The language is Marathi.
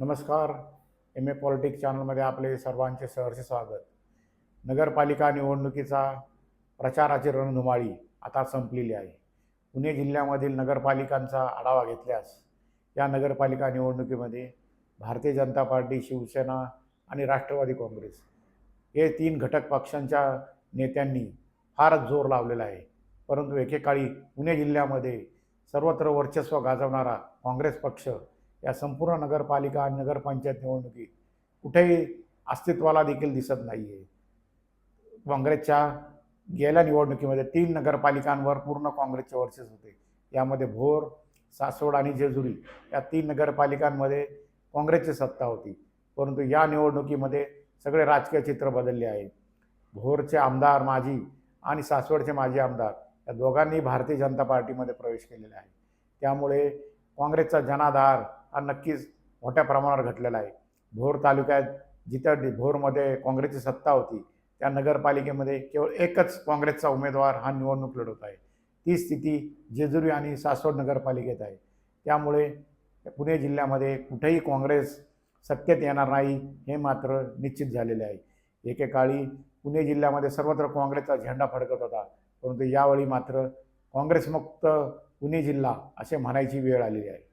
नमस्कार. पॉलिटिक्स चॅनलमध्ये आपले सर्वांचे सहर्ष स्वागत. नगरपालिका निवडणुकीचा प्रचाराची रणधुमाळी आता संपलेली आहे. पुणे जिल्ह्यामधील नगरपालिकांचा आढावा घेतल्यास या नगरपालिका निवडणुकीमध्ये भारतीय जनता पार्टी, शिवसेना आणि राष्ट्रवादी काँग्रेस हे तीन घटक पक्षांच्या नेत्यांनी फारच जोर लावलेला आहे. परंतु एकेकाळी पुणे जिल्ह्यामध्ये सर्वत्र वर्चस्व गाजवणारा काँग्रेस पक्ष या संपूर्ण नगरपालिका आणि नगरपंचायत निवडणुकीत कुठेही अस्तित्वाला देखील दिसत नाही आहे. काँग्रेसच्या गेल्या निवडणुकीमध्ये 3 नगरपालिकांवर पूर्ण काँग्रेसचे वर्चस्व होते. यामध्ये भोर, सासवड आणि जेजुरी या 3 नगरपालिकांमध्ये काँग्रेसची सत्ता होती. परंतु या निवडणुकीमध्ये सगळे राजकीय चित्र बदलले आहे. भोरचे आमदार माजी आणि सासवडचे माजी आमदार या दोघांनी भारतीय जनता पार्टीमध्ये प्रवेश केलेला आहे. त्यामुळे काँग्रेसचा जनाधार हा नक्कीच मोठ्या प्रमाणावर घटलेला आहे. भोर तालुक्यात जिथं भोरमध्ये काँग्रेसची सत्ता होती त्या नगरपालिकेमध्ये केवळ एकच काँग्रेसचा उमेदवार हा निवडणूक लढवत आहे. ती स्थिती जेजुरी आणि सासवड नगरपालिकेत आहे. त्यामुळे पुणे जिल्ह्यामध्ये कुठेही काँग्रेस सत्तेत येणार नाही हे मात्र निश्चित झालेले आहे. एकेकाळी पुणे जिल्ह्यामध्ये सर्वत्र काँग्रेसचा झेंडा फडकत होता, परंतु यावेळी मात्र काँग्रेसमुक्त पुणे जिल्हा असे म्हणायची वेळ आलेली आहे.